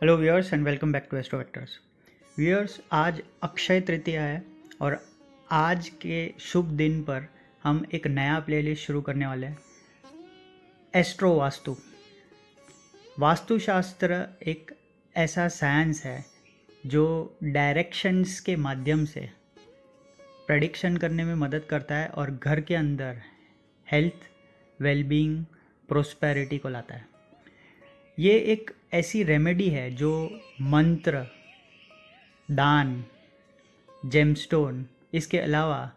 Hello viewers and welcome back to astro vectors. Viewers, आज अक्षय तृतीया है और आज के शुभ दिन पर हम एक नया प्लेलिस्ट शुरू करने वाले हैं। एस्ट्रो वास्तु। वास्तुशास्त्र एक ऐसा साइंस है जो डायरेक्शंस के माध्यम से प्रेडिक्शन करने में मदद करता है और घर के अंदर हेल्थ, वेलबींग, प्रोस्पेरिटी को लाता है। ये एक ऐसी रेमेडी है जो मंत्र, दान, जेमस्टोन, इसके अलावा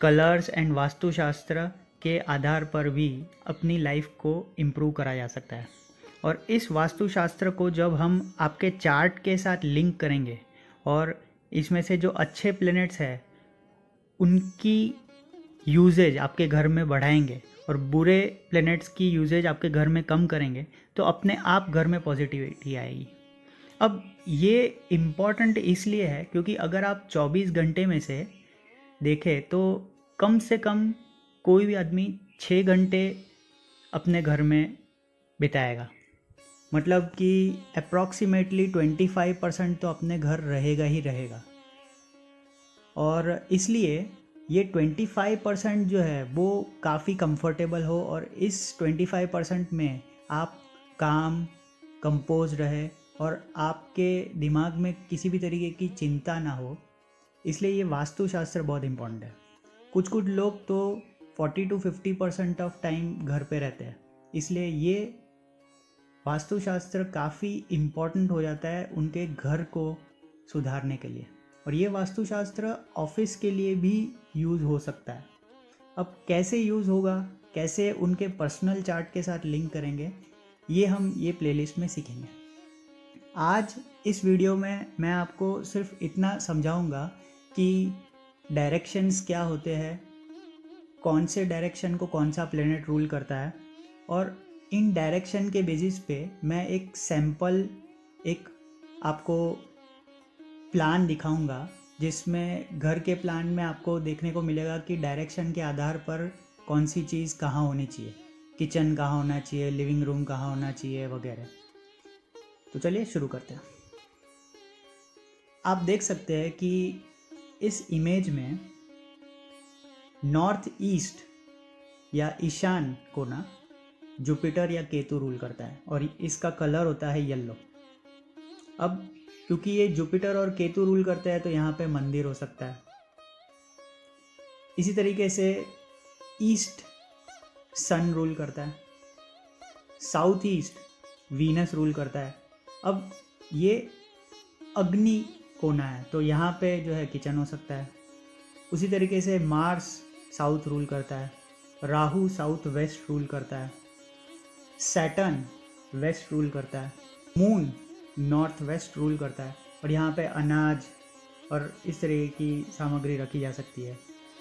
कलर्स एंड वास्तुशास्त्र के आधार पर भी अपनी लाइफ को इम्प्रूव करा जा सकता है। और इस वास्तुशास्त्र को जब हम आपके चार्ट के साथ लिंक करेंगे और इसमें से जो अच्छे प्लैनेट्स हैं उनकी यूजेज आपके घर में बढ़ाएंगे और बुरे प्लैनेट्स की यूजेज आपके घर में कम करेंगे तो अपने आप घर में पॉजिटिविटी आएगी। अब ये इम्पॉर्टेंट इसलिए है क्योंकि अगर आप 24 घंटे में से देखें तो कम से कम कोई भी आदमी 6 घंटे अपने घर में बिताएगा। मतलब कि अप्रॉक्सीमेटली 25% तो अपने घर रहेगा ही रहेगा। और इसलिए ये 25% जो है वो काफ़ी कंफर्टेबल हो और इस 25% में आप काम कंपोज रहे और आपके दिमाग में किसी भी तरीके की चिंता ना हो। इसलिए ये वास्तुशास्त्र बहुत इम्पोर्टेंट है। कुछ लोग तो 40 to 50% ऑफ टाइम घर पे रहते हैं, इसलिए ये वास्तुशास्त्र काफ़ी इम्पोर्टेंट हो जाता है उनके घर को सुधारने के लिए। और ये वास्तुशास्त्र ऑफिस के लिए भी यूज़ हो सकता है। अब कैसे यूज़ होगा, कैसे उनके पर्सनल चार्ट के साथ लिंक करेंगे, ये हम ये प्लेलिस्ट में सीखेंगे। आज इस वीडियो में मैं आपको सिर्फ इतना समझाऊंगा कि डायरेक्शंस क्या होते हैं, कौन से डायरेक्शन को कौन सा प्लेनेट रूल करता है, और इन डायरेक्शन के बेसिस पे मैं एक सैंपल एक आपको प्लान दिखाऊंगा जिसमें घर के प्लान में आपको देखने को मिलेगा कि डायरेक्शन के आधार पर कौन सी चीज़ कहाँ होनी चाहिए, किचन कहाँ होना चाहिए, लिविंग रूम कहाँ होना चाहिए वगैरह। तो चलिए शुरू करते हैं। आप देख सकते हैं कि इस इमेज में नॉर्थ ईस्ट या ईशान कोना जुपिटर या केतु रूल करता है और इसका कलर होता है येलो। अब क्योंकि ये जुपिटर और केतु रूल करते हैं तो यहाँ पे मंदिर हो सकता है। इसी तरीके से ईस्ट सन रूल करता है, साउथ ईस्ट वीनस रूल करता है। अब ये अग्नि कोना है तो यहाँ पे जो है किचन हो सकता है। उसी तरीके से मार्स साउथ रूल करता है, राहु साउथ वेस्ट रूल करता है, सैटर्न वेस्ट रूल करता है, मून नॉर्थ वेस्ट रूल करता है और यहाँ पे अनाज और इस तरह की सामग्री रखी जा सकती है।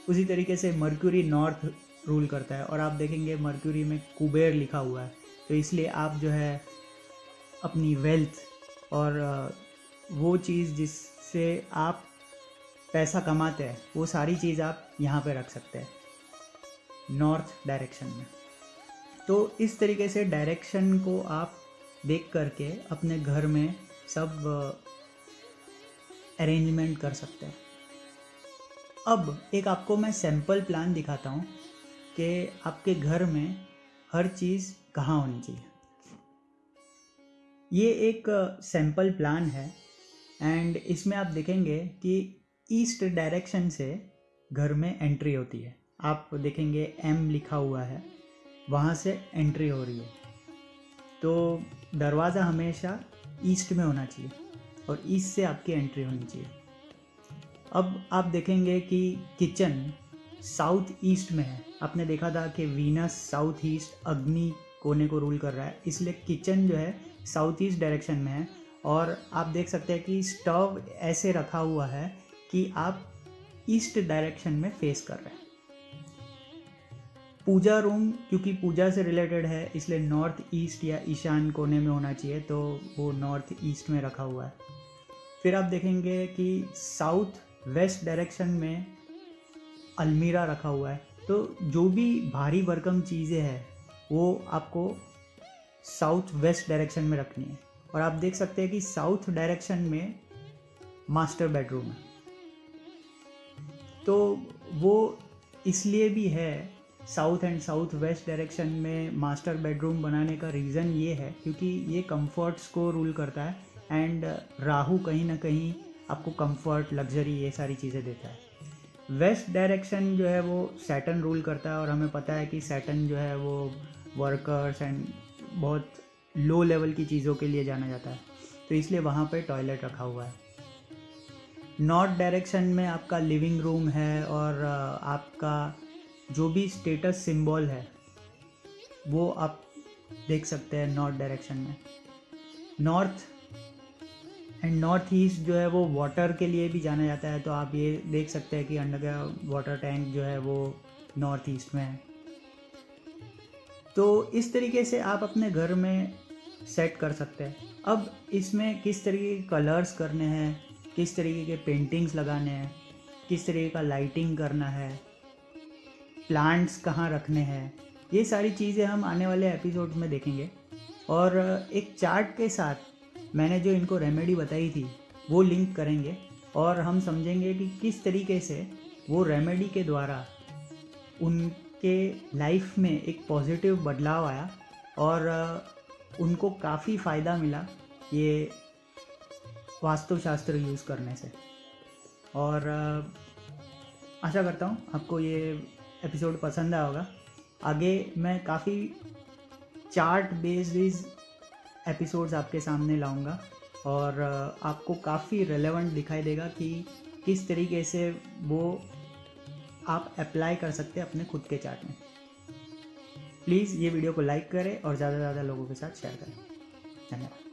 उसी तरीके से मर्क्यूरी नॉर्थ रूल करता है और आप देखेंगे मर्क्यूरी में कुबेर लिखा हुआ है, तो इसलिए आप जो है अपनी वेल्थ और वो चीज़ जिससे आप पैसा कमाते हैं वो सारी चीज़ आप यहाँ पे रख सकते हैं नॉर्थ डायरेक्शन में। तो इस तरीके से डायरेक्शन को आप देख करके अपने घर में सब अरेंजमेंट कर सकते हैं। अब एक आपको मैं सैम्पल प्लान दिखाता हूँ कि आपके घर में हर चीज़ कहाँ होनी चाहिए। ये एक सैम्पल प्लान है एंड इसमें आप देखेंगे कि ईस्ट डायरेक्शन से घर में एंट्री होती है। आप देखेंगे एम लिखा हुआ है, वहाँ से एंट्री हो रही है। तो दरवाज़ा हमेशा ईस्ट में होना चाहिए और ईस्ट से आपकी एंट्री होनी चाहिए। अब आप देखेंगे कि किचन साउथ ईस्ट में है। आपने देखा था कि वीनस साउथ ईस्ट अग्नि कोने को रूल कर रहा है, इसलिए किचन जो है साउथ ईस्ट डायरेक्शन में है। और आप देख सकते हैं कि स्टव ऐसे रखा हुआ है कि आप ईस्ट डायरेक्शन में फेस कर रहे हैं। पूजा रूम क्योंकि पूजा से रिलेटेड है इसलिए नॉर्थ ईस्ट या ईशान कोने में होना चाहिए, तो वो नॉर्थ ईस्ट में रखा हुआ है। फिर आप देखेंगे कि साउथ वेस्ट डायरेक्शन में अलमीरा रखा हुआ है। तो जो भी भारी भरकम चीज़ें हैं वो आपको साउथ वेस्ट डायरेक्शन में रखनी है। और आप देख सकते हैं कि साउथ डायरेक्शन में मास्टर बेडरूम है। तो वो इसलिए भी है, south and south west direction में मास्टर बेडरूम बनाने का रीज़न ये है क्योंकि ये कंफर्ट्स को रूल करता है एंड राहु कहीं ना कहीं आपको कंफर्ट, लग्जरी, ये सारी चीज़ें देता है। वेस्ट डायरेक्शन जो है वो सैटर्न रूल करता है और हमें पता है कि सैटर्न जो है वो वर्कर्स एंड बहुत लो लेवल की चीज़ों के लिए जाना जाता है, तो इसलिए वहाँ पे टॉयलेट रखा हुआ है। नॉर्थ डायरेक्शन में आपका लिविंग रूम है और आपका जो भी स्टेटस सिंबल है वो आप देख सकते हैं नॉर्थ डायरेक्शन में। नॉर्थ एंड नॉर्थ ईस्ट जो है वो वाटर के लिए भी जाना जाता है, तो आप ये देख सकते हैं कि अंडरग्राउंड वाटर टैंक जो है वो नॉर्थ ईस्ट में है। तो इस तरीके से आप अपने घर में सेट कर सकते हैं। अब इसमें किस तरीके के कलर्स करने हैं, किस तरीके के पेंटिंग्स लगाने हैं, किस तरीके का लाइटिंग करना है, प्लांट्स कहाँ रखने हैं, ये सारी चीज़ें हम आने वाले एपिसोड में देखेंगे। और एक चार्ट के साथ मैंने जो इनको रेमेडी बताई थी वो लिंक करेंगे और हम समझेंगे कि किस तरीके से वो रेमेडी के द्वारा उनके लाइफ में एक पॉजिटिव बदलाव आया और उनको काफ़ी फ़ायदा मिला ये वास्तुशास्त्र यूज़ करने से। और आशा करता हूँ आपको ये एपिसोड पसंद आया होगा। आगे मैं काफ़ी चार्ट बेस्ड एपिसोड्स आपके सामने लाऊंगा और आपको काफ़ी रेलेवेंट दिखाई देगा कि किस तरीके से वो आप अप्लाई कर सकते हैं अपने खुद के चार्ट में। प्लीज़ ये वीडियो को लाइक करें और ज़्यादा से ज़्यादा लोगों के साथ शेयर करें। धन्यवाद।